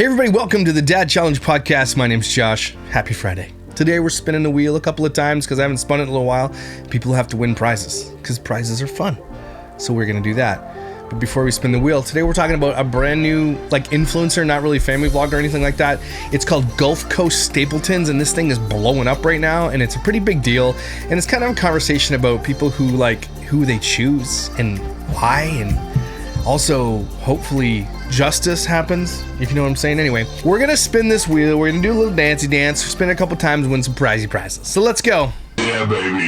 Hey everybody, welcome to the Dad Challenge Podcast. My name's Josh. Happy Friday. Today we're spinning the wheel a couple of times because I haven't spun it in a little while. People have to win prizes because prizes are fun. So we're going to do that. But before we spin the wheel, today we're talking about a brand new influencer, not really family vlog or anything like that. It's called Gulf Coast Stapletons, and this thing is blowing up right now, and it's a pretty big deal. And it's kind of a conversation about people who who they choose and why, and also hopefully justice happens, if you know what I'm saying. Anyway, we're gonna spin this wheel. We're gonna do a little dancey dance, spin it a couple times, win some prizes. So let's go. Yeah, baby.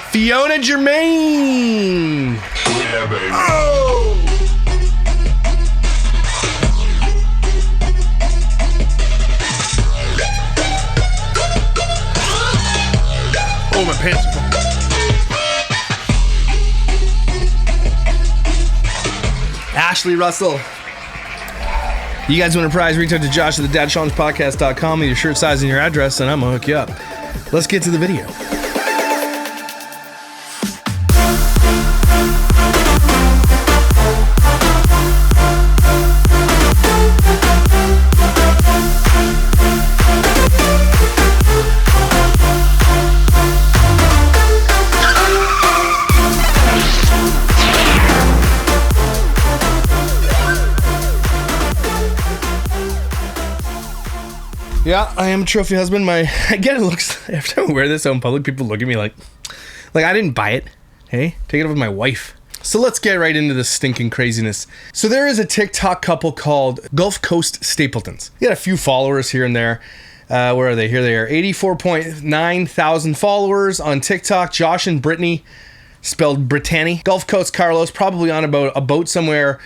Fiona Germain. Yeah, baby. Oh! Oh, my pants are falling. Ashley Russell. You guys win a prize, reach out to Josh at the dadchallengepodcast.com with your shirt size and your address, and I'm gonna hook you up. Let's get to the video. Yeah, I am a trophy husband. Again, it looks, every time I wear this out in public, people look at me like I didn't buy it. Hey, take it up with my wife. So let's get right into this stinking craziness. So there is a TikTok couple called Gulf Coast Stapletons. They got a few followers here and there. Where are they? Here they are. 84.9 thousand followers on TikTok. Josh and Brittani, spelled Brittani. Gulf Coast Carlos, probably on about a boat somewhere.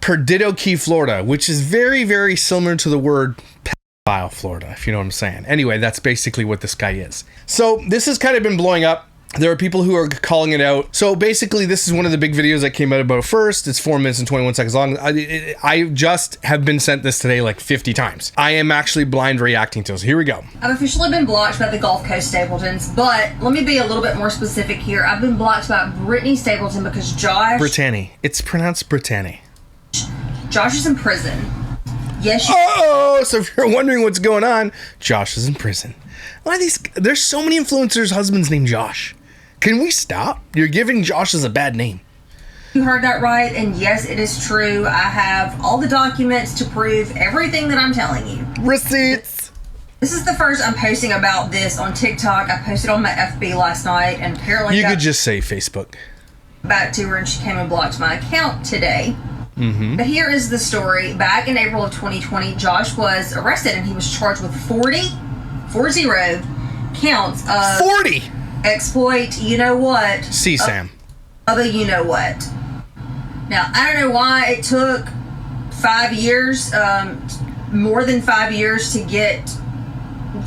Perdido Key, Florida, which is very, very similar to the word Florida, if you know what I'm saying. Anyway, that's basically what this guy is. So this has kind of been blowing up. There are people who are calling it out. So basically, this is one of the big videos that came out about first. It's 4 minutes and 21 seconds long. I just have been sent this today like 50 times. I am actually blind reacting to it. So here we go. I've officially been blocked by the Gulf Coast Stapletons, but let me be a little bit more specific here. I've been blocked by Brittani Stapleton because Josh... Brittani. It's pronounced Brittani. Josh is in prison. Yes. Oh, so if you're wondering what's going on, Josh is in prison. Why are these? There's so many influencers' husbands named Josh. Can we stop? You're giving Josh's a bad name. You heard that right, and yes, it is true. I have all the documents to prove everything that I'm telling you. Receipts. This is the first I'm posting about this on TikTok. I posted on my FB last night, and apparently you could just say Facebook. Back to her, and she came and blocked my account today. Mm-hmm. But here is the story. Back in April of 2020, Josh was arrested and he was charged with 40 counts of 40 exploit, you know what? CSAM. Of a you know what. Now, I don't know why it took 5 years, more than 5 years to get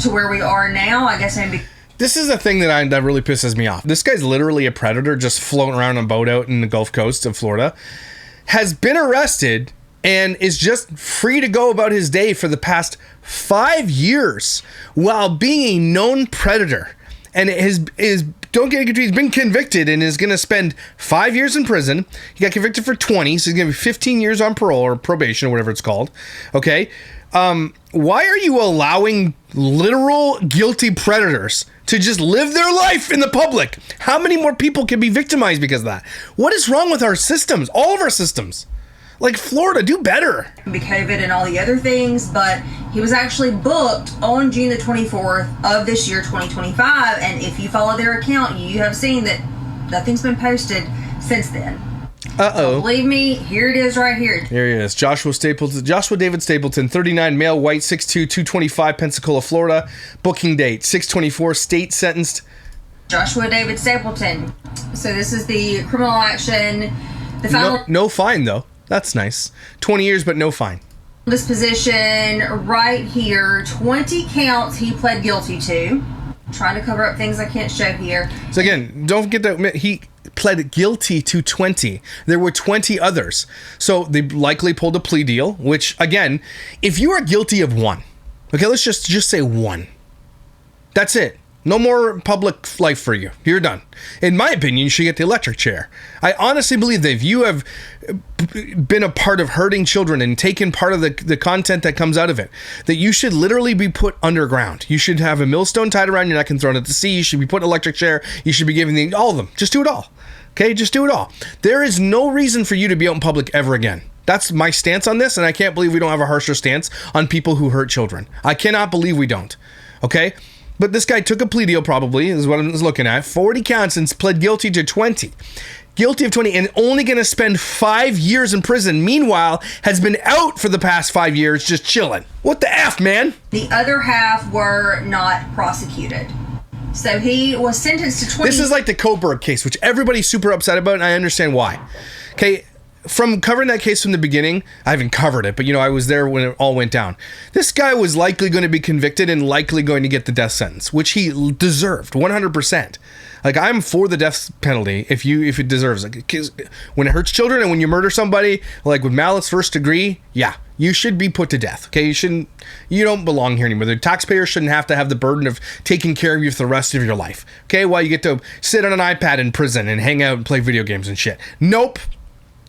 to where we are now. I guess maybe. This is a thing that really pisses me off. This guy's literally a predator just floating around on a boat out in the Gulf Coast of Florida. Has been arrested and is just free to go about his day for the past 5 years while being a known predator. And don't get it confused, he's been convicted and is going to spend 5 years in prison. He got convicted for 20, so he's going to be 15 years on parole or probation or whatever it's called. Okay? Why are you allowing literal guilty predators to just live their life in the public? How many more people can be victimized because of that? What is wrong with our systems? All of our systems. Like Florida, do better. COVID and all the other things, but he was actually booked on June the 24th of this year, 2025. And if you follow their account, you have seen that nothing's been posted since then. Uh-oh. Believe me, here it is right here. Here he is. Joshua David Stapleton, 39, male, white, 6'2", 225, Pensacola, Florida. Booking date, 6/24, state sentenced. Joshua David Stapleton. So this is the criminal action. The final... No fine, though. That's nice. 20 years, but no fine. Disposition right here. 20 counts he pled guilty to. Trying to cover up things I can't show here. So again, don't forget that he pled guilty to 20. There were 20 others. So they likely pulled a plea deal, which, again, if you are guilty of one, okay, let's just say one. That's it. No more public life for you. You're done. In my opinion, you should get the electric chair. I honestly believe that if you have been a part of hurting children and taken part of the content that comes out of it, that you should literally be put underground. You should have a millstone tied around your neck and thrown at the sea. You should be put in an electric chair. You should be given all of them. Just do it all. Okay? Just do it all. There is no reason for you to be out in public ever again. That's my stance on this, and I can't believe we don't have a harsher stance on people who hurt children. I cannot believe we don't. Okay? But this guy took a plea deal, probably, is what I'm looking at. 40 counts and pled guilty to 20. Guilty of 20 and only going to spend 5 years in prison. Meanwhile, has been out for the past 5 years just chilling. What the F, man? The other half were not prosecuted. So he was sentenced to 20. This is like the Coburg case, which everybody's super upset about, and I understand why. Okay, from covering that case from the beginning, I haven't covered it, but I was there when it all went down. This guy was likely going to be convicted and likely going to get the death sentence, which he deserved 100%. Like, I'm for the death penalty if it deserves it. 'Cause when it hurts children and when you murder somebody, like with malice first degree, yeah, you should be put to death. Okay, you don't belong here anymore. The taxpayer shouldn't have to have the burden of taking care of you for the rest of your life. Okay, while you get to sit on an iPad in prison and hang out and play video games and shit. Nope.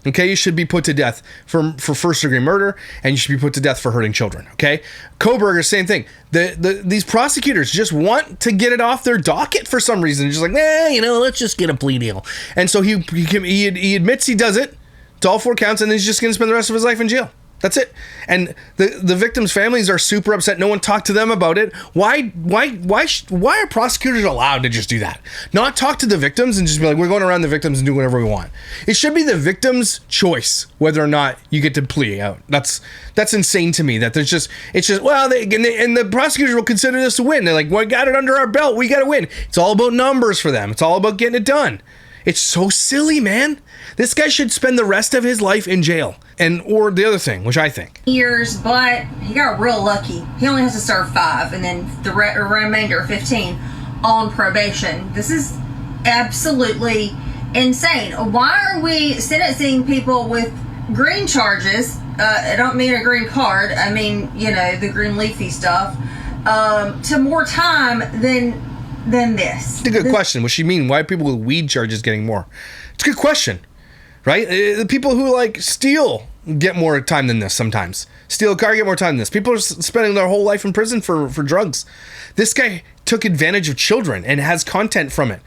Okay, you should be put to death for first-degree murder, and you should be put to death for hurting children. Okay, Coburger, same thing. These prosecutors just want to get it off their docket for some reason. Just like, let's just get a plea deal. And so he admits he does it to all 4 counts, and he's just going to spend the rest of his life in jail. That's it. And the victims' families are super upset. No one talked to them about it. Why are prosecutors allowed to just do that? Not talk to the victims and just be like, we're going around the victims and do whatever we want. It should be the victim's choice whether or not you get to plea out. That's insane to me. That it's just and the prosecutors will consider this a win. They're like, we got it under our belt. We got to win. It's all about numbers for them. It's all about getting it done. It's so silly, man. This guy should spend the rest of his life in jail. Or the other thing, which I think. Years, but he got real lucky. He only has to serve 5 and then the remainder 15 on probation. This is absolutely insane. Why are we sentencing people with green charges? I don't mean a green card. I mean, the green leafy stuff. To more time than this. It's a good question. What she mean? Why are people with weed charges getting more? It's a good question, right? The people who steal get more time than this sometimes. Steal a car, get more time than this. People are spending their whole life in prison for drugs. This guy took advantage of children and has content from it.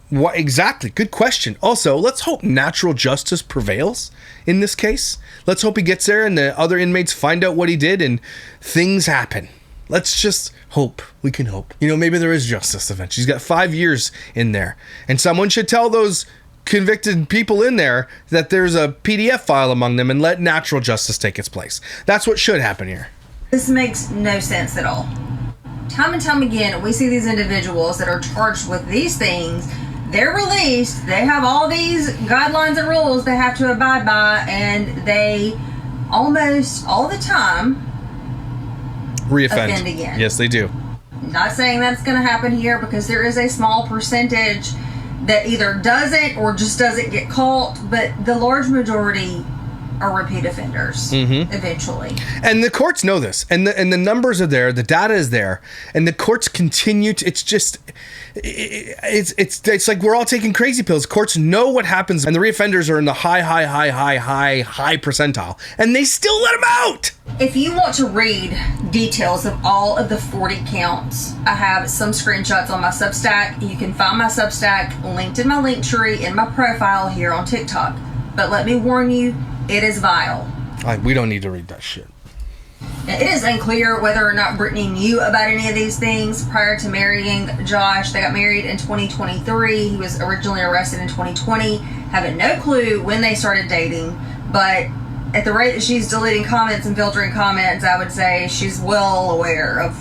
What exactly? Good question. Also, let's hope natural justice prevails in this case. Let's hope he gets there and the other inmates find out what he did and things happen. Let's just hope. We can hope. Maybe there is justice eventually. He's got 5 years in there. And someone should tell those convicted people in there that there's a PDF file among them and let natural justice take its place. That's what should happen here. This makes no sense at all. Time and time again, we see these individuals that are charged with these things. They're released. They have all these guidelines and rules they have to abide by, and they almost all the time offend again. Yes, they do. Not saying that's going to happen here, because there is a small percentage that either doesn't or just doesn't get caught, but the large majority are repeat offenders eventually. And the courts know this, and the numbers are there, the data is there, and the courts continue to, it's like we're all taking crazy pills. Courts know what happens, and the reoffenders are in the high percentile, and they still let them out. If you want to read details of all of the 40 counts, I have some screenshots on my Substack. You can find my Substack linked in my link tree in my profile here on TikTok. But let me warn you, it is vile. We don't need to read that shit. It is unclear whether or not Brittani knew about any of these things prior to marrying Josh. They got married in 2023. He was originally arrested in 2020. Having no clue when they started dating, but at the rate that she's deleting comments and filtering comments, I would say she's well aware of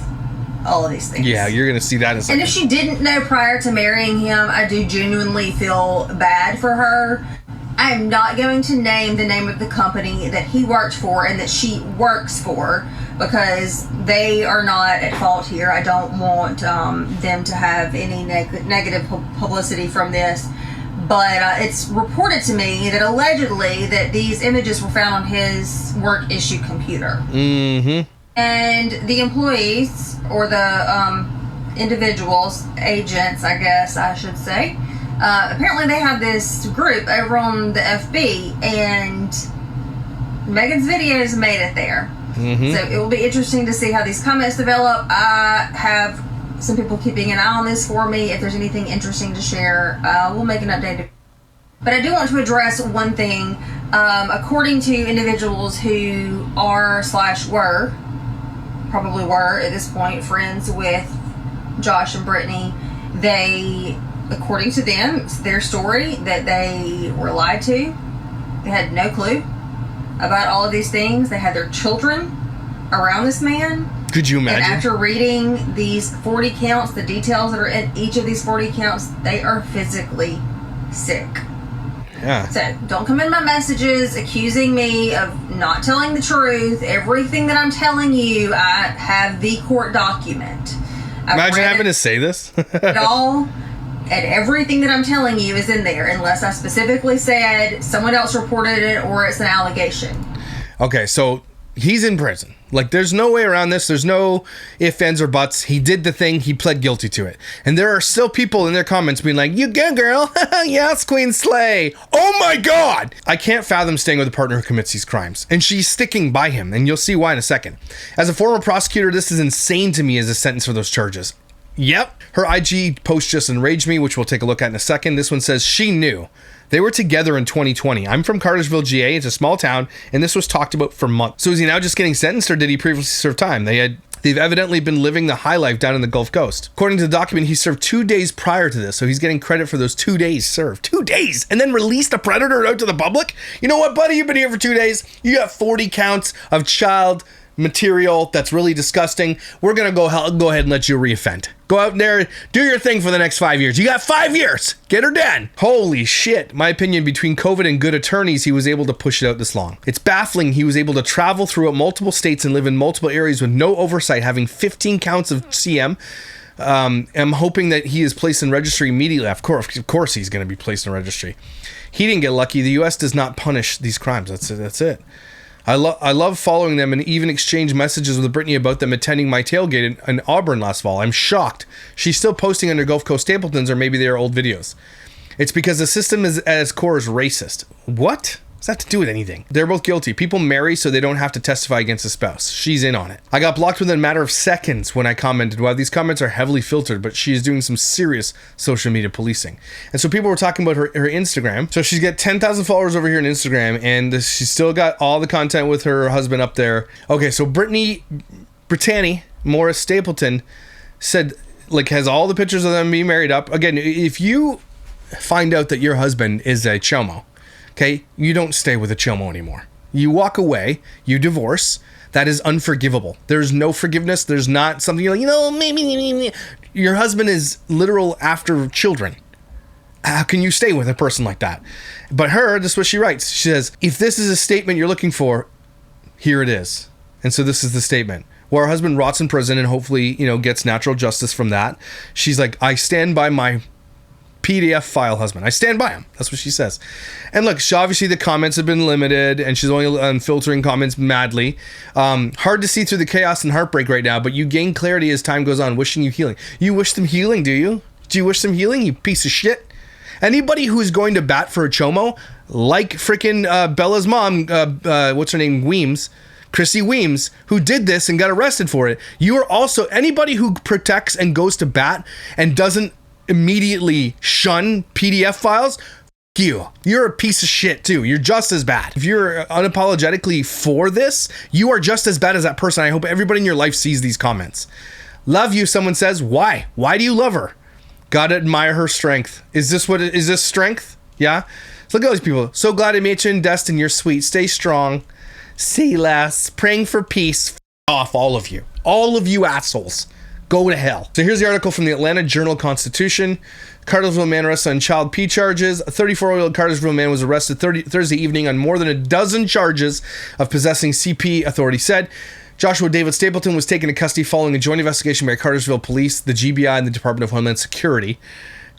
all of these things. Yeah, you're going to see that in a second. And if she didn't know prior to marrying him, I do genuinely feel bad for her. I am not going to name the name of the company that he worked for and that she works for, because they are not at fault here. I don't want them to have any negative publicity from this. But it's reported to me that allegedly that these images were found on his work issue computer. Mm-hmm. And the employees, or the individuals, agents, I guess I should say, apparently they have this group over on the FB, and Megan's videos made it there. Mm-hmm. So it will be interesting to see how these comments develop. I have some people keeping an eye on this for me. If there's anything interesting to share, we'll make an update. But I do want to address one thing. According to individuals who are / were, probably were at this point, friends with Josh and Brittani, they, according to them, it's their story, that they were lied to. They had no clue about all of these things. They had their children around this man. Could you imagine? And after reading these 40 counts, the details that are in each of these 40 counts, they are physically sick. Yeah. So don't come in my messages accusing me of not telling the truth. Everything that I'm telling you, I have the court document. Imagine having to say this. It all, and everything that I'm telling you is in there, unless I specifically said someone else reported it or it's an allegation. Okay, so he's in prison. Like, there's no way around this. There's no ifs, ands, or buts. He did the thing. He pled guilty to it. And there are still people in their comments being like, you good, girl. Yes, Queen Slay. Oh, my God. I can't fathom staying with a partner who commits these crimes. And she's sticking by him. And you'll see why in a second. As a former prosecutor, this is insane to me as a sentence for those charges. Yep. Her IG post just enraged me, which we'll take a look at in a second. This one says, she knew. They were together in 2020. I'm from Cartersville, GA. It's a small town, and this was talked about for months. So is he now just getting sentenced, or did he previously serve time? They've evidently been living the high life down in the Gulf Coast. According to the document, he served 2 days prior to this, so he's getting credit for those 2 days served. 2 days! And then released a predator out to the public? You know what, buddy? You've been here for 2 days. You got 40 counts of child material that's really disgusting. We're gonna go ahead and let you reoffend. Go out there, do your thing for the next 5 years. You got 5 years. Get her done. Holy shit. My opinion, between COVID and good attorneys, he was able to push it out this long. It's baffling he was able to travel throughout multiple states and live in multiple areas with no oversight, having 15 counts of CM. I'm hoping that he is placed in registry immediately. Of course he's going to be placed in registry. He didn't get lucky. The U.S. does not punish these crimes. That's it. I love following them and even exchange messages with Brittani about them attending my tailgate in Auburn last fall. I'm shocked. She's still posting under Gulf Coast Stapletons, or maybe they are old videos. It's because the system is at its core is racist. What? What's that to do with anything? They're both guilty. People marry so they don't have to testify against a spouse. She's in on it. I got blocked within a matter of seconds when I commented. Wow, these comments are heavily filtered, but she is doing some serious social media policing. And so people were talking about her Instagram. So she's got 10,000 followers over here on Instagram, and she's still got all the content with her husband up there. Okay, so Brittani Morris Stapleton said, like, has all the pictures of them being married up. Again, if you find out that your husband is a chomo, okay, you don't stay with a chomo anymore. You walk away, you divorce. That is unforgivable. There's no forgiveness. There's not something you're like, maybe. Your husband is literal after children. How can you stay with a person like that? But this is what she writes. She says, if this is a statement you're looking for, here it is. And so this is the statement. While her husband rots in prison and hopefully, gets natural justice from that, she's like, I stand by my PDF file husband. I stand by him. That's what she says. And look, obviously the comments have been limited and she's only filtering comments madly. Hard to see through the chaos and heartbreak right now, but you gain clarity as time goes on. Wishing you healing. You wish them healing, do you? Do you wish them healing, you piece of shit? Anybody who's going to bat for a chomo, like freaking Bella's mom, what's her name, Weems, Chrissy Weems, who did this and got arrested for it. You are also, anybody who protects and goes to bat and doesn't immediately shun PDF files, you're a piece of shit too. You're just as bad. If you're unapologetically for this, you are just as bad as that person. I hope everybody in your life sees these comments. Love you, someone says. Why do you love her? Gotta admire her strength. Is this strength? Yeah. Look at those people. So glad I met you in Destin. You're sweet. Stay strong. See less. Praying for peace. Off, all of you assholes. Go to hell. So here's the article from the Atlanta Journal-Constitution. Cartersville man arrested on child P charges. A 34-year-old Cartersville man was arrested Thursday evening on more than a dozen charges of possessing CP, authorities said. Joshua David Stapleton was taken into custody following a joint investigation by Cartersville Police, the GBI, and the Department of Homeland Security.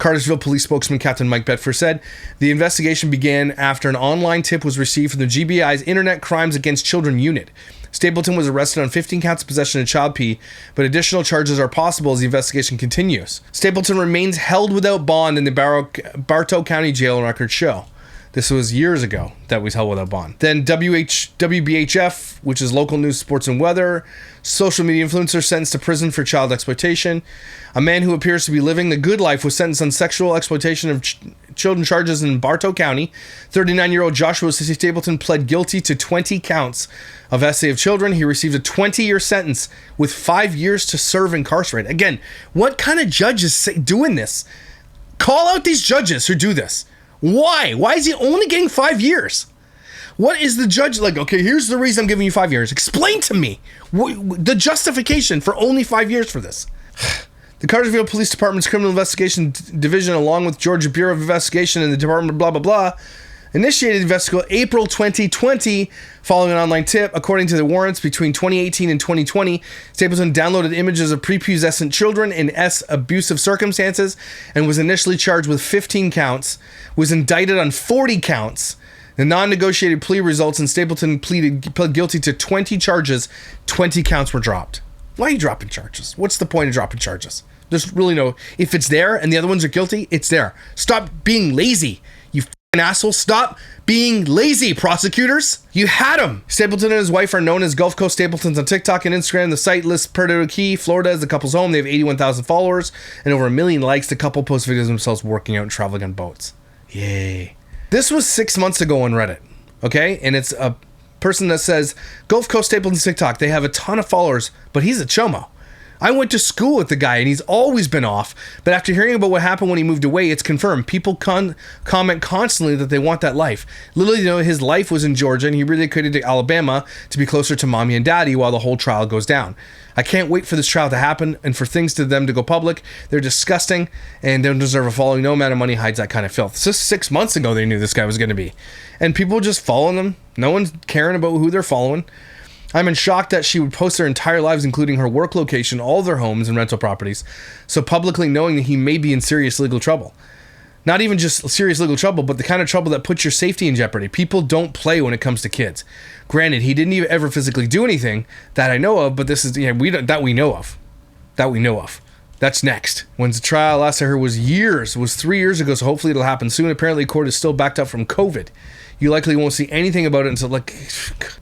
Cartersville Police spokesman Captain Mike Bedford said, the investigation began after an online tip was received from the GBI's Internet Crimes Against Children unit. Stapleton was arrested on 15 counts of possession of child P, but additional charges are possible as the investigation continues. Stapleton remains held without bond in the Bartow County Jail, records show. This was years ago that was held without bond. Then WBHF, which is local news, sports, and weather. Social media influencer sentenced to prison for child exploitation. A man who appears to be living the good life was sentenced on sexual exploitation of children charges in Bartow County. 39-year-old Joshua Stapleton pled guilty to 20 counts of SA of children. He received a 20-year sentence with 5 years to serve incarcerated. Again, what kind of judge is doing this? Call out these judges who do this. Why? Why is he only getting 5 years? What is the judge like? Okay, here's the reason I'm giving you 5 years. Explain to me the justification for only 5 years for this. The Cartersville Police Department's Criminal Investigation Division, along with Georgia Bureau of Investigation and the Department of blah, blah, blah, initiated the investigation April 2020 following an online tip. According to the warrants, between 2018 and 2020, Stapleton downloaded images of prepubescent children in abusive circumstances and was initially charged with 15 counts, was indicted on 40 counts. The non-negotiated plea results in Stapleton pled guilty to 20 charges. 20 counts were dropped. Why are you dropping charges? What's the point of dropping charges? There's really no... If it's there and the other ones are guilty, it's there. Stop being lazy, you f***ing asshole. Stop being lazy, prosecutors. You had him. Stapleton and his wife are known as Gulf Coast Stapletons on TikTok and Instagram. The site lists Puerto Key, Florida as the couple's home. They have 81,000 followers and over 1 million likes. The couple posts videos of themselves working out and traveling on boats. Yay. This was 6 months ago on Reddit, okay? And it's a person that says, Gulf Coast Stapletons TikTok. They have a ton of followers, but he's a chomo. I went to school with the guy, and he's always been off. But after hearing about what happened when he moved away, it's confirmed. People comment constantly that they want that life. Literally, his life was in Georgia, and he relocated to Alabama to be closer to mommy and daddy while the whole trial goes down. I can't wait for this trial to happen and for things to them to go public. They're disgusting and don't deserve a following. No amount of money hides that kind of filth. Just 6 months ago, they knew this guy was going to be. And people just following them. No one's caring about who they're following. I'm in shock that she would post their entire lives, including her work location, all their homes and rental properties, so publicly knowing that he may be in serious legal trouble. Not even just serious legal trouble, but the kind of trouble that puts your safety in jeopardy. People don't play when it comes to kids. Granted, he didn't even ever physically do anything that I know of, but this is that we know of. That's next. When the trial last I heard was 3 years ago, so hopefully it'll happen soon. Apparently, court is still backed up from COVID. You likely won't see anything about it until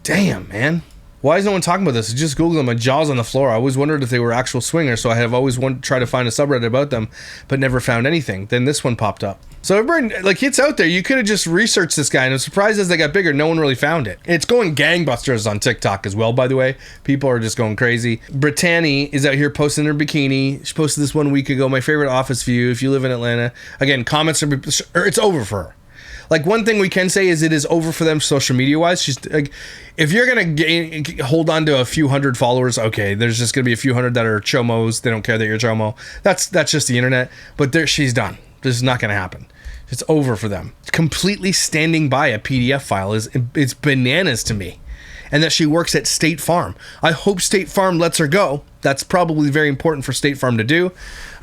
damn, man. Why is no one talking about this? Just Google them. My jaw's on the floor. I always wondered if they were actual swingers, so I have always tried to find a subreddit about them, but never found anything. Then this one popped up. So everybody, it's out there. You could have just researched this guy, and I'm surprised as they got bigger, no one really found it. It's going gangbusters on TikTok as well, by the way. People are just going crazy. Brittani is out here posting her bikini. She posted this 1 week ago. My favorite office view. If you live in Atlanta, again, comments it's over for her. One thing we can say is it is over for them social media wise. She's if you're going to hold on to a few hundred followers, okay, there's just going to be a few hundred that are chomos. They don't care that you're a chomo. That's just the internet. But she's done. This is not going to happen. It's over for them. Completely standing by a PDF file it's bananas to me. And that she works at State Farm. I hope State Farm lets her go. That's probably very important for State Farm to do.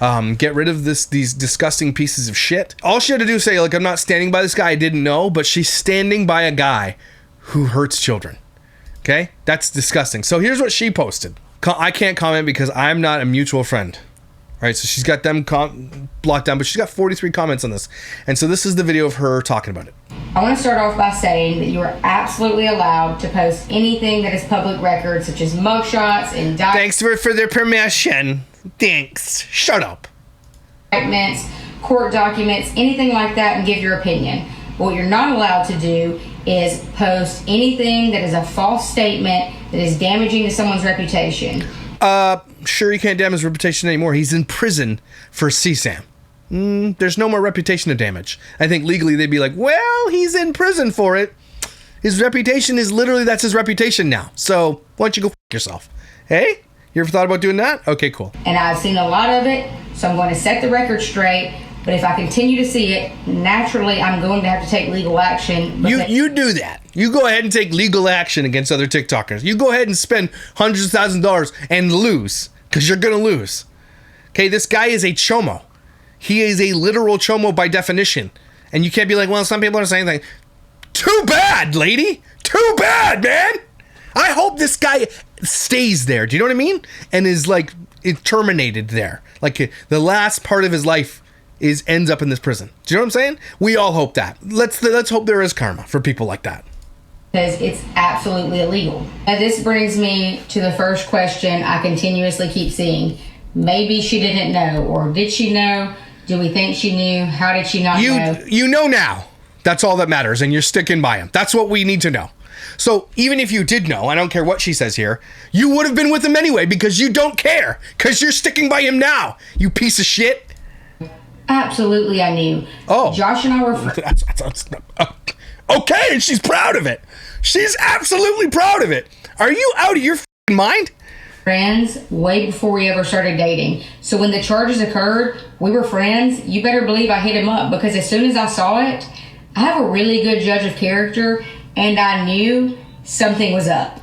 Get rid of these disgusting pieces of shit. All she had to do is say, I'm not standing by this guy I didn't know, but she's standing by a guy who hurts children. Okay? That's disgusting. So here's what she posted. I can't comment because I'm not a mutual friend. All right, so she's got them blocked down, but she's got 43 comments on this. And so this is the video of her talking about it. I want to start off by saying that you are absolutely allowed to post anything that is public record, such as mugshots, Thanks for their permission. Thanks. Shut up. Indictments, court documents, anything like that, and give your opinion. What you're not allowed to do is post anything that is a false statement that is damaging to someone's reputation. Sure, you can't damage his reputation anymore. He's in prison for CSAM. There's no more reputation to damage. I think legally they'd be like, well, he's in prison for it. His reputation is literally, that's his reputation now. So why don't you go f*** yourself? Hey, you ever thought about doing that? Okay, cool. And I've seen a lot of it, so I'm going to set the record straight. But if I continue to see it, naturally, I'm going to have to take legal action. You do that. You go ahead and take legal action against other TikTokers. You go ahead and spend hundreds of thousands of dollars and lose, because you're going to lose. Okay, this guy is a chomo. He is a literal chomo by definition. And you can't be like, well, some people are saying things. Too bad, lady. Too bad, man. I hope this guy stays there. Do you know what I mean? And is like terminated there. Like the last part of his life ends up in this prison. Do you know what I'm saying? We all hope that. Let's hope there is karma for people like that. Because it's absolutely illegal. And this brings me to the first question I continuously keep seeing. Maybe she didn't know, or did she know? Do we think she knew? How did she not know? You know now. That's all that matters, and you're sticking by him. That's what we need to know. So even if you did know, I don't care what she says here, you would have been with him anyway because you don't care. Because you're sticking by him now, you piece of shit. Absolutely, I knew. Oh. Josh and I were... Okay, and she's proud of it. She's absolutely proud of it. Are you out of your mind? Friends way before we ever started dating. So when the charges occurred, we were friends. You better believe I hit him up because as soon as I saw it, I have a really good judge of character and I knew something was up.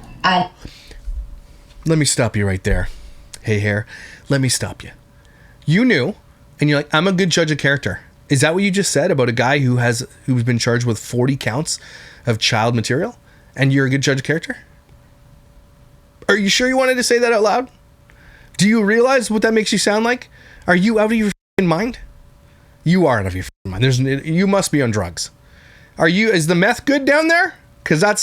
Let me stop you right there. Hey, Hair, let me stop you. You knew, and you're like, I'm a good judge of character. Is that what you just said about a guy who's been charged with 40 counts of child material? And you're a good judge of character? Are you sure you wanted to say that out loud? Do you realize what that makes you sound like? Are you out of your mind? You are out of your mind. You must be on drugs. Is the meth good down there? Because that's,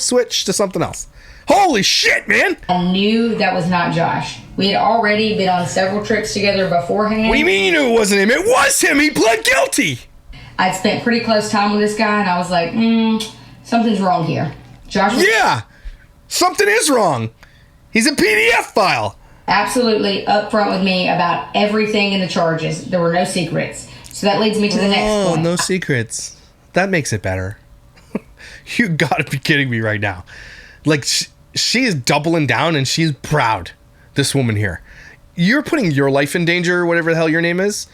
switch to something else. Holy shit, man! I knew that was not Josh. We had already been on several trips together beforehand. What do you mean you knew it wasn't him? It was him! He pled guilty! I'd spent pretty close time with this guy and I was like, something's wrong here. Josh was... Yeah! Something is wrong. He's a PDF file. Absolutely upfront with me about everything in the charges. There were no secrets. So that leads me to the next point. Oh, no secrets. That makes it better. You gotta be kidding me right now. Like, she is doubling down and she's proud. This woman here. You're putting your life in danger, whatever the hell your name is.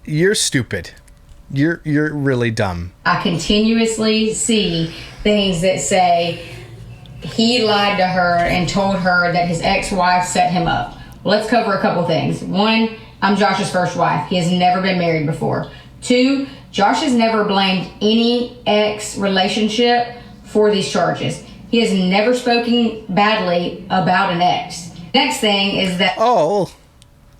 You're stupid. You're really dumb. I continuously see things that say he lied to her and told her that his ex-wife set him up. Well, let's cover a couple things. One, I'm Josh's first wife. He has never been married before. Two, Josh has never blamed any ex-relationship for these charges. He has never spoken badly about an ex. Next thing is that... Oh,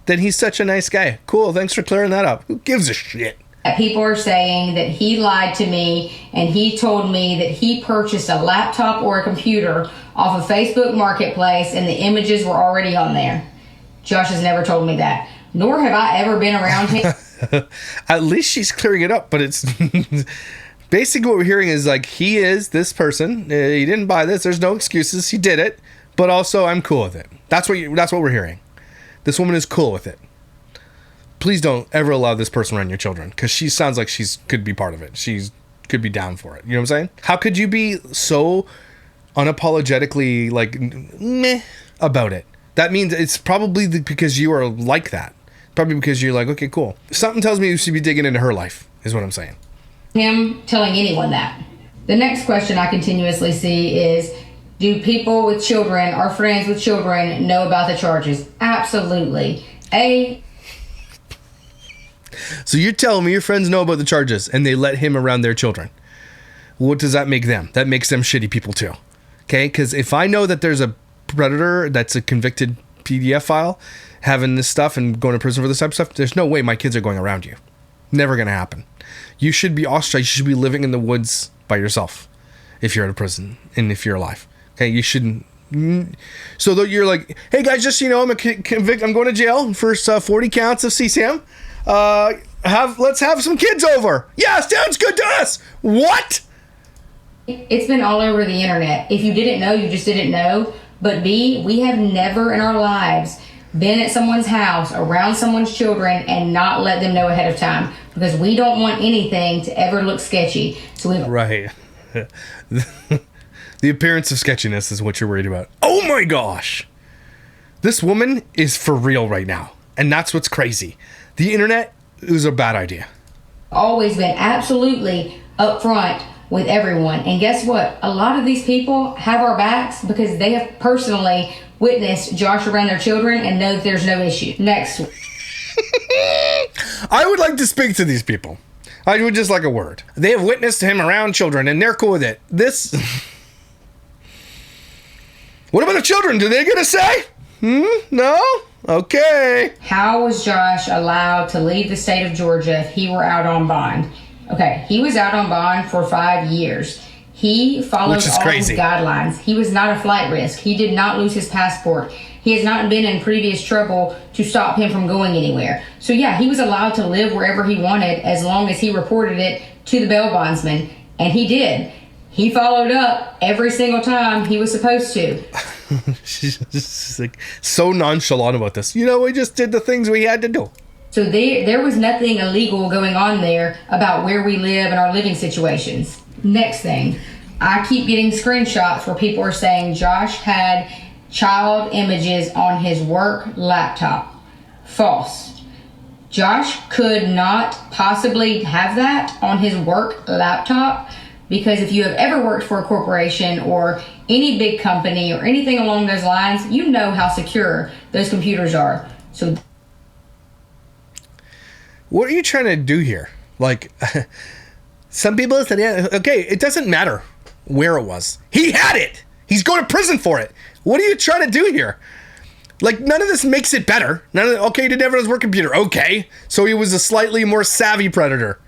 then he's such a nice guy. Cool, thanks for clearing that up. Who gives a shit? People are saying that he lied to me and he told me that he purchased a laptop or a computer off of Facebook Marketplace and the images were already on there. Josh has never told me that. Nor have I ever been around him. At least she's clearing it up, but it's... Basically what we're hearing is like, he is this person. He didn't buy this. There's no excuses. He did it. But also, I'm cool with it. That's what we're hearing. This woman is cool with it. Please don't ever allow this person around your children, because she sounds like could be part of it. She could be down for it. You know what I'm saying? How could you be so unapologetically like meh about it? That means it's probably because you are like that. Probably because you're like, okay, cool. Something tells me you should be digging into her life, is what I'm saying. Him telling anyone that. The next question I continuously see is, do people with children or friends with children know about the charges? Absolutely. So you're telling me your friends know about the charges and they let him around their children. What does that make them? That makes them shitty people too. Okay? Because if I know that there's a predator that's a convicted PDF file having this stuff and going to prison for this type of stuff, there's no way my kids are going around you. Never going to happen. You should be ostracized. You should be living in the woods by yourself if you're in a prison and if you're alive. Okay? You shouldn't. So though you're like, hey guys, just I'm I'm going to jail for 40 counts of CCM. Let's have some kids over. Yeah, sounds good to us. What? It's been all over the internet. If you didn't know, you just didn't know. But B, we have never in our lives been at someone's house around someone's children and not let them know ahead of time, because we don't want anything to ever look sketchy. So we right. The appearance of sketchiness is what you're worried about. Oh my gosh. This woman is for real right now. And that's what's crazy. The internet is a bad idea. Always been absolutely upfront with everyone. And guess what? A lot of these people have our backs because they have personally witnessed Josh around their children and know that there's no issue. Next. I would like to speak to these people. I would just like a word. They have witnessed him around children, and they're cool with it. This... What about the children? Do they get a say? No? Okay. How was Josh allowed to leave the state of Georgia if he were out on bond? Okay, he was out on bond for 5 years. He followed all crazy. these guidelines. He was not a flight risk. He did not lose his passport. He has not been in previous trouble to stop him from going anywhere. So yeah, he was allowed to live wherever he wanted as long as he reported it to the bail bondsman. And he did. He followed up every single time he was supposed to. She's just like so nonchalant about this. You know, we just did the things we had to do. So there was nothing illegal going on there about where we live and our living situations. Next thing, I keep getting screenshots where people are saying Josh had child images on his work laptop. False. Josh could not possibly have that on his work laptop, because if you have ever worked for a corporation or any big company or anything along those lines, you know how secure those computers are. So what are you trying to do here? Like, some people said, yeah, okay, it doesn't matter where it was. He had it. He's going to prison for it. What are you trying to do here? Like, none of this makes it better. Okay, he didn't have it on his work computer. Okay, so he was a slightly more savvy predator.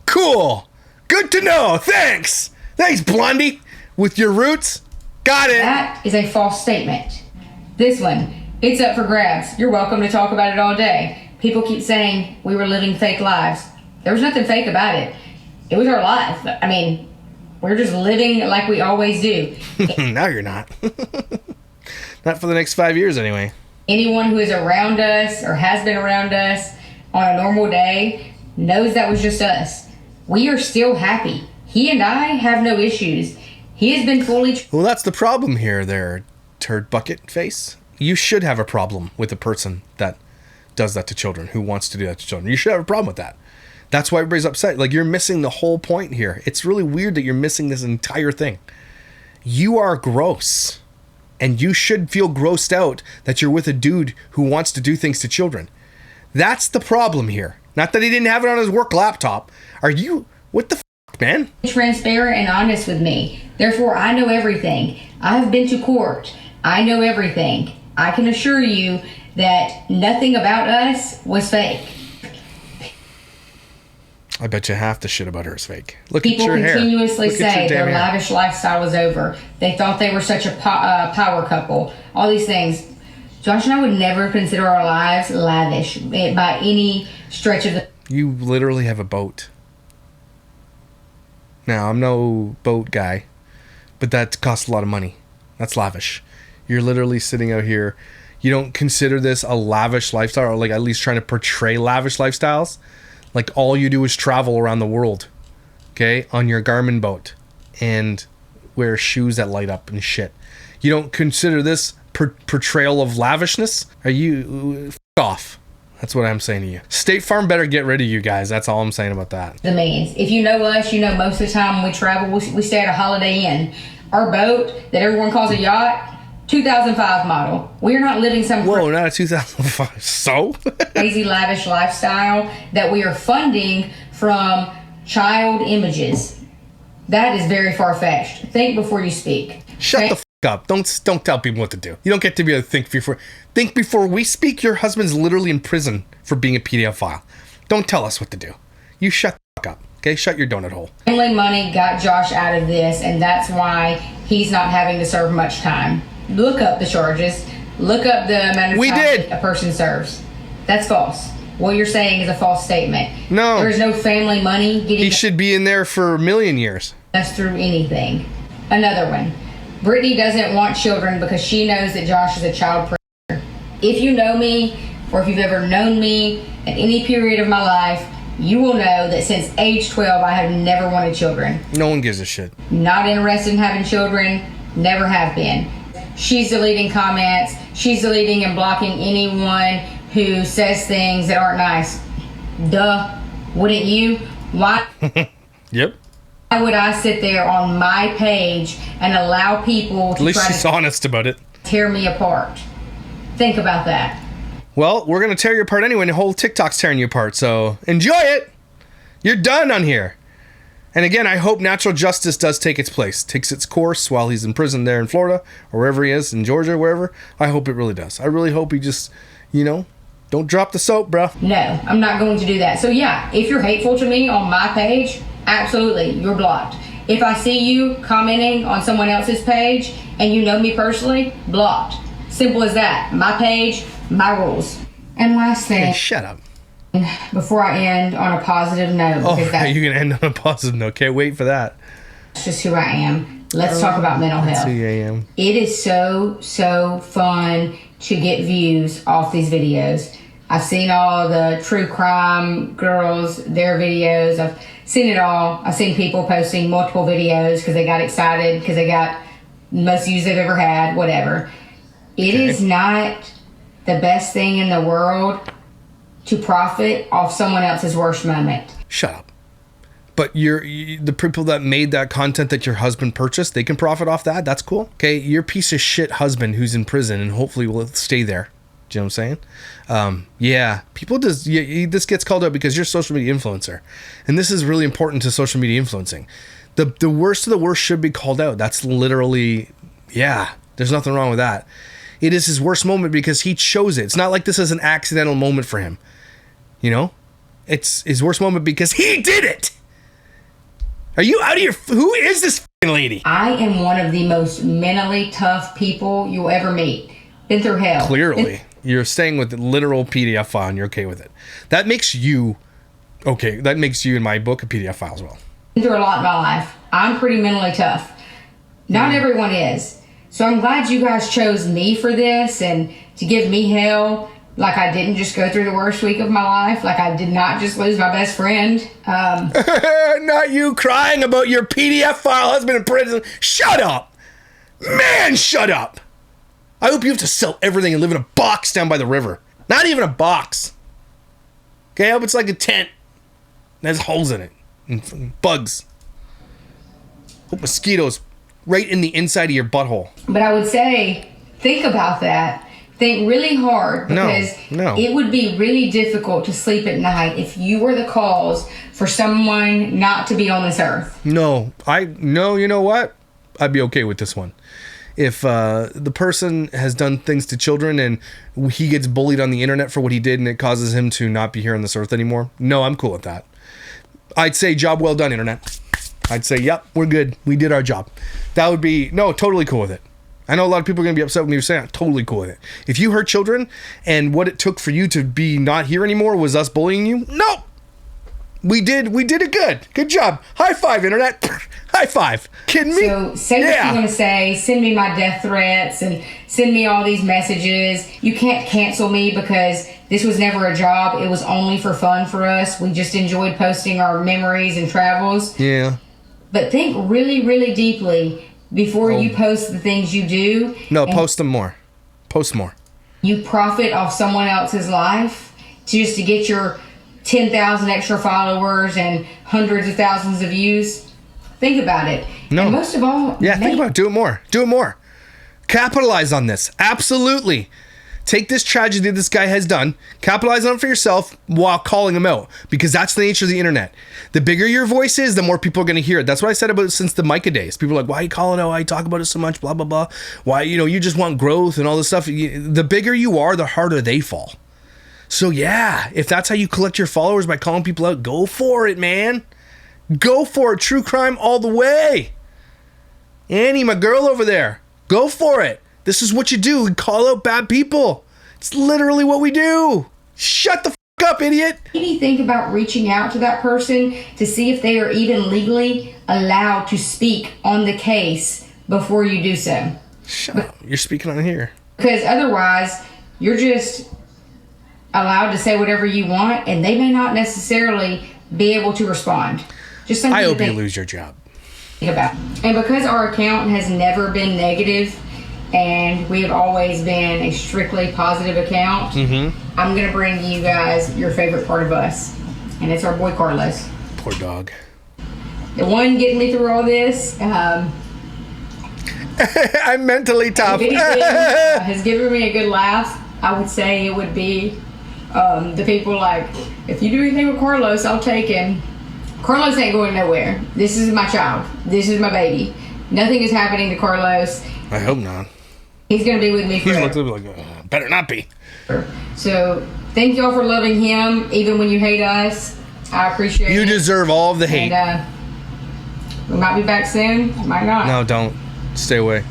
Cool. Good to know. Thanks. Thanks, Blondie. With your roots. Got it. That is a false statement. This one, it's up for grabs. You're welcome to talk about it all day. People keep saying we were living fake lives. There was nothing fake about it. It was our life. I mean, we're just living like we always do. Now you're not. Not for the next 5 years anyway. Anyone who is around us or has been around us on a normal day knows that was just us. We are still happy. He and I have no issues. He has been fully... Well, that's the problem here there, turd bucket face. You should have a problem with a person that does that to children, who wants to do that to children. You should have a problem with that. That's why everybody's upset. Like, you're missing the whole point here. It's really weird that you're missing this entire thing. You are gross. And you should feel grossed out that you're with a dude who wants to do things to children. That's the problem here. Not that he didn't have it on his work laptop. Are you... What the f***, man? Transparent and honest with me. Therefore, I know everything. I have been to court. I know everything. I can assure you that nothing about us was fake. I bet you half the shit about her is fake. Look People at your hair. continuously Look at say your damn their hair. lavish lifestyle was over. They thought they were such a power couple. All these things. Josh and I would never consider our lives lavish by any stretch of the... You literally have a boat. Now, I'm no boat guy, but that costs a lot of money. That's lavish. You're literally sitting out here. You don't consider this a lavish lifestyle, or like at least trying to portray lavish lifestyles? Like, all you do is travel around the world, okay, on your Garmin boat and wear shoes that light up and shit. You don't consider this portrayal of lavishness? Are you... F*** off. That's what I'm saying to you. State Farm better get rid of you guys. That's all I'm saying about that. The means. If you know us, you know most of the time when we travel, we stay at a Holiday Inn. Our boat that everyone calls a yacht, 2005 model. We're not living some... Whoa, not a 2005. So? crazy lavish lifestyle that we are funding from child images. That is very far-fetched. Think before you speak. Shut the f*** up. Don't tell people what to do. You don't get to be able to think before. Think before we speak. Your husband's literally in prison for being a pedophile. Don't tell us what to do. You shut the f*** up. Okay? Shut your donut hole. Family money got Josh out of this, and that's why he's not having to serve much time. Look up the charges. Look up the amount of time a person serves. That's false. What you're saying is a false statement. No. There is no family money getting He should be in there for a million years. us through anything. Another one. Brittany doesn't want children because she knows that Josh is a child predator. If you know me, or if you've ever known me at any period of my life, you will know that since age 12, I have never wanted children. No one gives a shit. Not interested in having children, never have been. She's deleting comments. She's deleting and blocking anyone who says things that aren't nice. Duh. Wouldn't you? Why? Yep. Why would I sit there on my page and allow people to At least try she's to honest about it. tear me apart? Think about that. Well, we're going to tear you apart anyway, and the whole TikTok's tearing you apart, so enjoy it! You're done on here. And again, I hope natural justice does take its place, takes its course while he's in prison there in Florida, or wherever he is, in Georgia, wherever. I hope it really does. I really hope he just, don't drop the soap, bro. No, I'm not going to do that. So yeah, if you're hateful to me on my page, absolutely, you're blocked. If I see you commenting on someone else's page and you know me personally, blocked. Simple as that. My page, my rules. And last thing. Hey, shut up. Before I end on a positive note. Oh, you're going to end on a positive note. Can't wait for that. That's just who I am. Let's talk about mental health. That's who I am. It is so fun to get views off these videos. I've seen all the true crime girls, their videos. I've seen it all. I've seen people posting multiple videos because they got excited, because they got most views they've ever had, whatever. It is not the best thing in the world to profit off someone else's worst moment. Shut up. But the people that made that content that your husband purchased, they can profit off that? That's cool. Okay, your piece of shit husband who's in prison and hopefully will stay there. Do you know what I'm saying? Yeah, people just... this gets called out because you're a social media influencer. And this is really important to social media influencing. The worst of the worst should be called out. That's literally... Yeah, there's nothing wrong with that. It is his worst moment because he chose it. It's not like this is an accidental moment for him. It's his worst moment because he did it! Are you out of your... Who is this f***ing lady? I am one of the most mentally tough people you'll ever meet. Been through hell. Clearly. You're staying with the literal PDF file and you're okay with it. That makes you... Okay, that makes you, in my book, a PDF file as well. Been through a lot in my life. I'm pretty mentally tough. Not everyone is. So I'm glad you guys chose me for this and to give me hell. Like I didn't just go through the worst week of my life. Like I did not just lose my best friend. Not you crying about your PDF file husband in prison. Shut up. Man, shut up. I hope you have to sell everything and live in a box down by the river. Not even a box. Okay, I hope it's like a tent. And has holes in it. And bugs. Hope mosquitoes right in the inside of your butthole. But I would say, think about that. Think really hard, because it would be really difficult to sleep at night if you were the cause for someone not to be on this earth. No, you know what? I'd be okay with this one. If the person has done things to children and he gets bullied on the internet for what he did and it causes him to not be here on this earth anymore, no, I'm cool with that. I'd say job well done, internet. I'd say, yep, we're good. We did our job. That would be, totally cool with it. I know a lot of people are going to be upset with me for saying I'm totally cool with it. If you hurt children and what it took for you to be not here anymore was us bullying you, nope. We did it good. Good job. High five, internet. High five. Kidding me? So say what you're going to say. Send me my death threats and send me all these messages. You can't cancel me because this was never a job. It was only for fun for us. We just enjoyed posting our memories and travels. Yeah. But think really, really deeply before you post the things you do. No, post them more. Post more. You profit off someone else's life just to get your 10,000 extra followers and hundreds of thousands of views. Think about it. No. And most of all... think about it. Do it more. Do it more. Capitalize on this. Absolutely. Take this tragedy this guy has done, capitalize on it for yourself while calling him out, because that's the nature of the internet. The bigger your voice is, the more people are going to hear it. That's what I said about it since the Micah days. People are like, why are you calling out? Why you talk about it so much? Blah, blah, blah. Why, you just want growth and all this stuff. The bigger you are, the harder they fall. So yeah, if that's how you collect your followers, by calling people out, go for it, man. Go for it. True crime all the way. Annie, my girl over there, go for it. This is what you do. We call out bad people. It's literally what we do. Shut the f*** up, idiot. Maybe think about reaching out to that person to see if they are even legally allowed to speak on the case before you do so. Shut up. You're speaking on here. Because otherwise, you're just allowed to say whatever you want, and they may not necessarily be able to respond. Just something I hope you lose your job. Think about. And because our account has never been negative, and we have always been a strictly positive account, I'm going to bring you guys your favorite part of us. And it's our boy Carlos. Poor dog. The one getting me through all this. I'm mentally tough. Has given me a good laugh. I would say it would be the people like, if you do anything with Carlos, I'll take him. Carlos ain't going nowhere. This is my child. This is my baby. Nothing is happening to Carlos. I hope not. He's going to be with me forever. He's looking like, better not be. So, thank y'all for loving him, even when you hate us. I appreciate it. You deserve all of the hate. And, we might be back soon. Might not. No, don't. Stay away.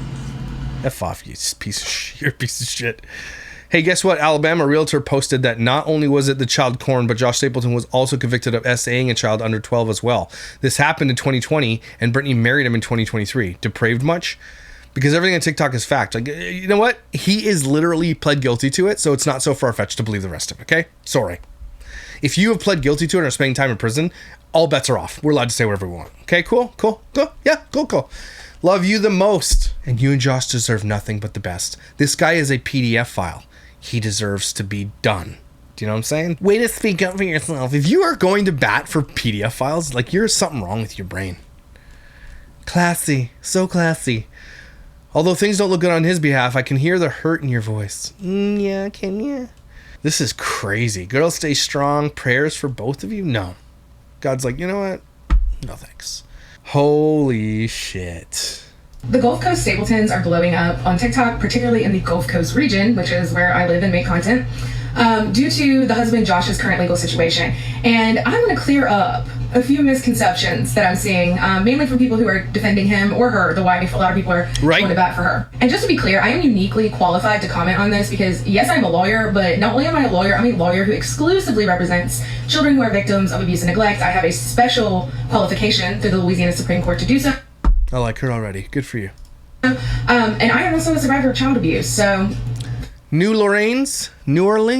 F off, you piece of shit. You're a piece of shit. Hey, guess what? Alabama realtor posted that not only was it the child corn, but Josh Stapleton was also convicted of SAing a child under 12 as well. This happened in 2020, and Brittani married him in 2023. Depraved much? Because everything on TikTok is fact. Like, you know what? He is literally pled guilty to it, so it's not so far-fetched to believe the rest of it, okay? Sorry. If you have pled guilty to it and are spending time in prison, all bets are off. We're allowed to say whatever we want. Okay, cool? Yeah, cool. Love you the most. And you and Josh deserve nothing but the best. This guy is a PDF file. He deserves to be done. Do you know what I'm saying? Way to speak up for yourself. If you are going to bat for PDF files, like, you're something wrong with your brain. Classy. So classy. Although things don't look good on his behalf, I can hear the hurt in your voice. Yeah, can you? This is crazy. Girls, stay strong. Prayers for both of you? No. God's like, you know what? No thanks. Holy shit. The Gulf Coast Stapletons are blowing up on TikTok, particularly in the Gulf Coast region, which is where I live and make content, due to the husband Josh's current legal situation. And I'm going to clear up a few misconceptions that I'm seeing, mainly from people who are defending him or her, the wife. A lot of people are going to bat for her. And just to be clear, I am uniquely qualified to comment on this because, yes, I'm a lawyer, but not only am I a lawyer, I'm a lawyer who exclusively represents children who are victims of abuse and neglect. I have a special qualification through the Louisiana Supreme Court to do so. I like her already. Good for you. And I am also a survivor of child abuse, so... New Orleans. Love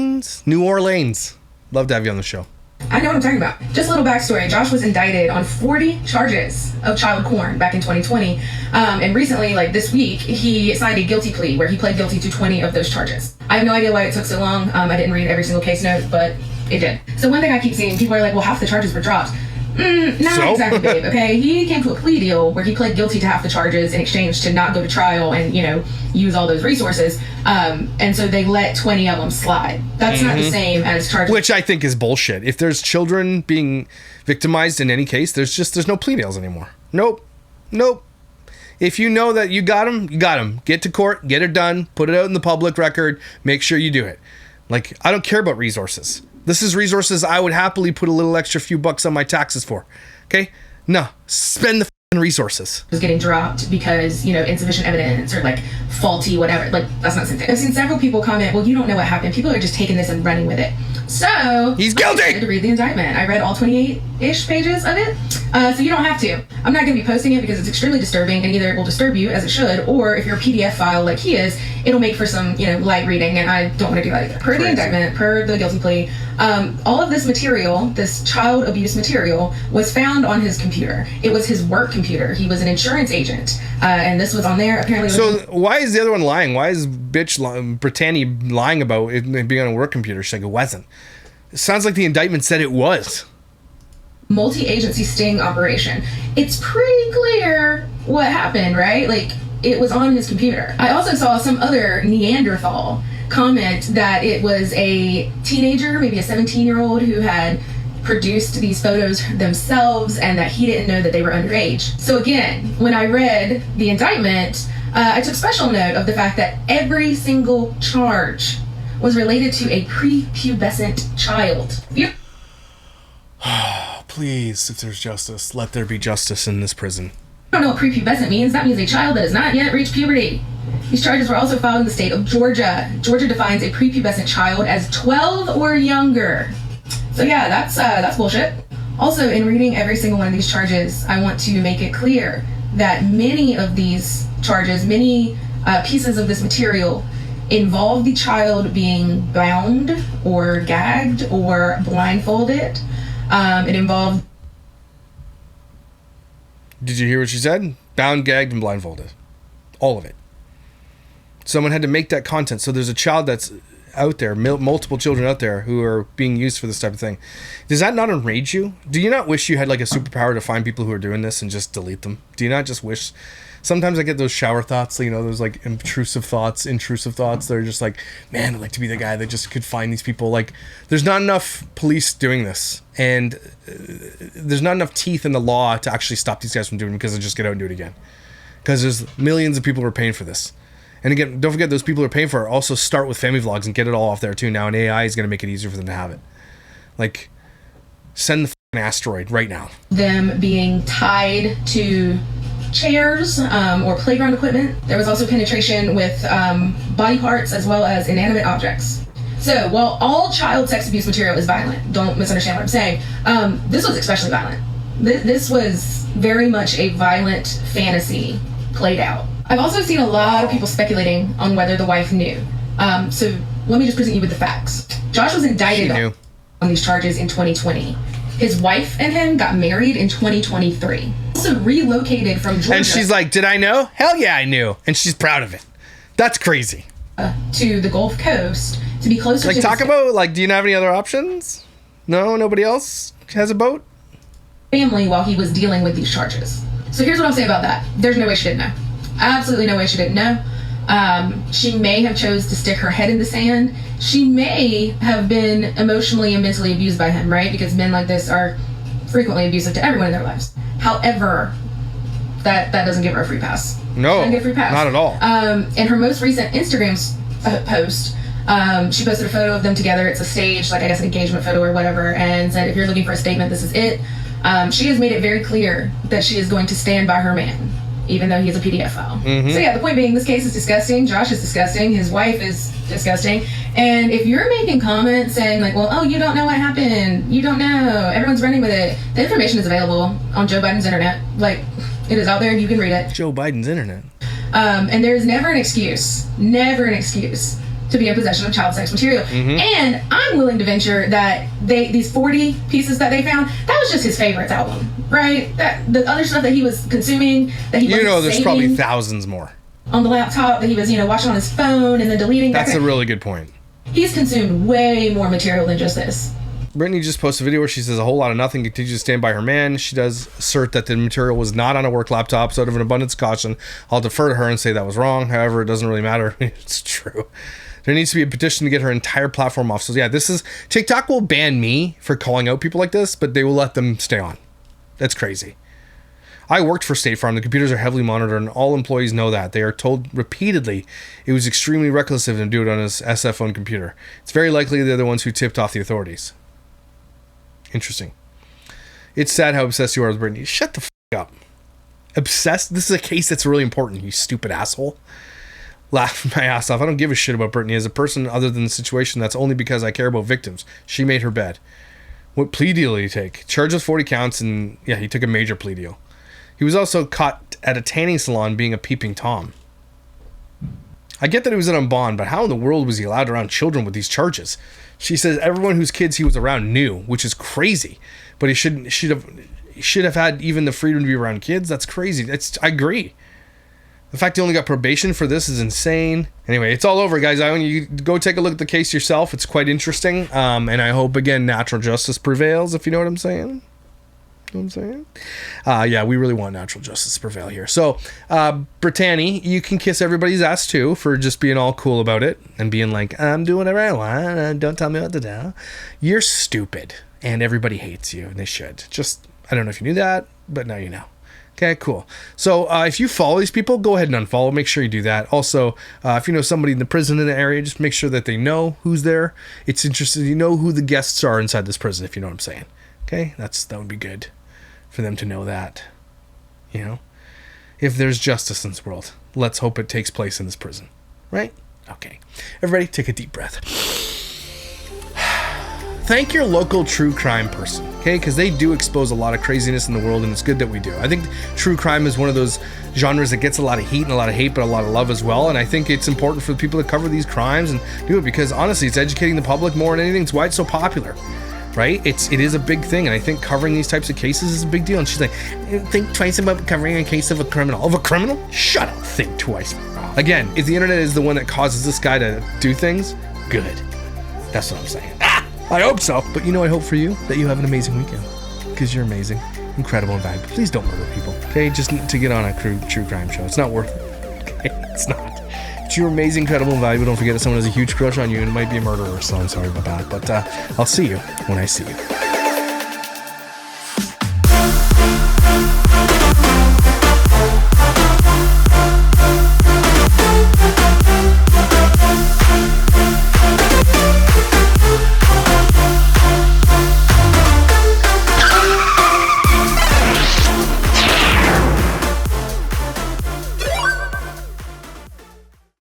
to have you on the show. I know what I'm talking about. Just a little backstory. Josh was indicted on 40 charges of child porn back in 2020. And recently, like this week, he signed a guilty plea where he pled guilty to 20 of those charges. I have no idea why it took so long. I didn't read every single case note, but it did. So one thing I keep seeing, people are like, well, half the charges were dropped. Not exactly, babe, okay? He came to a plea deal where he pled guilty to half the charges in exchange to not go to trial and, you know, use all those resources. And so they let 20 of them slide. That's not the same as charges. Which I think is bullshit. If there's children being victimized in any case, there's no plea deals anymore. Nope. If you know that you got them, you got them. Get to court, get it done, put it out in the public record, make sure you do it. Like, I don't care about resources. This is resources I would happily put a little extra few bucks on my taxes for. Okay? No. Spend the resources. Was getting dropped because, you know, insufficient evidence or like faulty whatever. Like, that's not the same thing. I've seen several people comment, well, you don't know what happened. People are just taking this and running with it. So he's guilty. I had to read the indictment. I read all 28-ish pages of it. So you don't have to. I'm not going to be posting it because it's extremely disturbing, and either it will disturb you as it should, or if you're a PDF file like he is, it'll make for some, you know, light reading, and I don't want to do that either. Per the indictment, per the guilty plea, all of this material, this child abuse material, was found on his computer. It was his work computer. He was an insurance agent, and this was on there. Apparently. So why is the other one lying? Why is Brittani lying about it being on a work computer? She's like, it wasn't. It sounds like the indictment said it was. Multi-agency sting operation. It's pretty clear what happened, right? Like, it was on his computer. I also saw some other Neanderthal comment that it was a teenager, maybe a 17-year-old, who had produced these photos themselves and that he didn't know that they were underage. So again, when I read the indictment, I took special note of the fact that every single charge was related to a prepubescent child. Please, if there's justice, let there be justice in this prison. I don't know what prepubescent means. That means a child that has not yet reached puberty. These charges were also filed in the state of Georgia. Georgia defines a prepubescent child as 12 or younger. So yeah, that's bullshit. Also, in reading every single one of these charges, I want to make it clear that many of these charges, many pieces of this material involve the child being bound or gagged or blindfolded. It involved... Did you hear what she said? Bound, gagged, and blindfolded. All of it. Someone had to make that content. So there's a child that's out there, multiple children out there who are being used for this type of thing. Does that not enrage you? Do you not wish you had like a superpower to find people who are doing this and just delete them? Do you not just wish Sometimes I get those shower thoughts, you know, those like intrusive thoughts. They're just like, man, I'd like to be the guy that just could find these people. Like, there's not enough police doing this, and there's not enough teeth in the law to actually stop these guys from doing it, because they'll just get out and do it again. Because there's millions of people who are paying for this. And again, don't forget, those people who are paying for it also start with family vlogs and get it all off there too. Now an AI is going to make it easier for them to have it. Like, send the f***ing asteroid right now. Them being tied to chairs or playground equipment. There was also penetration with body parts as well as inanimate objects. So while all child sex abuse material is violent, don't misunderstand what I'm saying, this was especially violent. This was very much a violent fantasy played out. I've also seen a lot of people speculating on whether the wife knew. So let me just present you with the facts. Josh was indicted on these charges in 2020. His wife and him got married in 2023. Also relocated from Georgia. And she's like, did I know? Hell yeah, I knew. And she's proud of it. That's crazy. To the Gulf Coast to be closer to... Like, talk about, like, do you have any other options? No? Nobody else has a boat? Family while he was dealing with these charges. So here's what I'll say about that. There's no way she didn't know. Absolutely no way she didn't know. She may have chose to stick her head in the sand. She may have been emotionally and mentally abused by him, right? Because men like this are frequently abusive to everyone in their lives. However, that doesn't give her a free pass. No, doesn't get a free pass. Not at all. In her most recent Instagram post, she posted a photo of them together. It's a stage, like I guess an engagement photo or whatever, and said, if you're looking for a statement, this is it. She has made it very clear that she is going to stand by her man, even though he's a PDF file. So yeah, the point being, this case is disgusting. Josh is disgusting. His wife is disgusting. And if you're making comments saying like, well, oh, you don't know what happened. You don't know. Everyone's running with it. The information is available on Joe Biden's internet. Like, it is out there. You can read it. Joe Biden's internet. And there's never an excuse to be in possession of child sex material. And I'm willing to venture that these 40 pieces that they found, that was just his favorites album, right? That the other stuff that he was consuming, that he was there's probably thousands more on the laptop that he was, watching on his phone and then deleting. That's a really good point. He's consumed way more material than just this. Brittani just posted a video where she says a whole lot of nothing, continues to stand by her man. She does assert that the material was not on a work laptop, so out of an abundance of caution, I'll defer to her and say that was wrong. However, it doesn't really matter. It's true. There needs to be a petition to get her entire platform off. So yeah, TikTok will ban me for calling out people like this, but they will let them stay on. That's crazy. I worked for State Farm. The computers are heavily monitored, and all employees know that. They are told repeatedly it was extremely reckless of them to do it on his SF phone computer. It's very likely they're the ones who tipped off the authorities. Interesting. It's sad how obsessed you are with Brittani. Shut the f*** up. Obsessed? This is a case that's really important, you stupid asshole. Laugh my ass off. I don't give a shit about Brittani as a person other than the situation. That's only because I care about victims. She made her bed. What plea deal did he take? Charged with 40 counts, and yeah, he took a major plea deal. He was also caught at a tanning salon being a peeping Tom. I get that he was in on bond, but how in the world was he allowed around children with these charges? She says everyone whose kids he was around knew, which is crazy. But he should have had even the freedom to be around kids. That's crazy. I agree. The fact he only got probation for this is insane. Anyway, it's all over, guys. I want you to go take a look at the case yourself. It's quite interesting. And I hope, again, natural justice prevails, if you know what I'm saying. Yeah, we really want natural justice to prevail here. So, Brittani, you can kiss everybody's ass too for just being all cool about it and being like, I'm doing whatever I want. Don't tell me what to do. You're stupid, and everybody hates you, and they should. Just, I don't know if you knew that, but now you know. Okay, cool. So if you follow these people, go ahead and unfollow. Make sure you do that. Also, if you know somebody in the prison in the area, just make sure that they know who's there. It's interesting. You know who the guests are inside this prison, if you know what I'm saying. Okay, that would be good for them to know that. If there's justice in this world, let's hope it takes place in this prison. Right? Okay. Everybody, take a deep breath. Thank your local true crime person, okay? Because they do expose a lot of craziness in the world, and it's good that we do. I think true crime is one of those genres that gets a lot of heat and a lot of hate, but a lot of love as well. And I think it's important for the people to cover these crimes and do it because, honestly, it's educating the public more than anything. It's why it's so popular, right? It is a big thing, and I think covering these types of cases is a big deal. And she's like, think twice about covering a case of a criminal. Of a criminal? Shut up. Think twice. Again, if the internet is the one that causes this guy to do things, good. That's what I'm saying. I hope so. But I hope for you that you have an amazing weekend because you're amazing. incredible and valuable. Please don't murder people, okay? Just to get on a true crime show. It's not worth it, okay? It's not. If you're amazing, incredible, and valuable, don't forget that someone has a huge crush on you and might be a murderer, so I'm sorry about that. But I'll see you when I see you.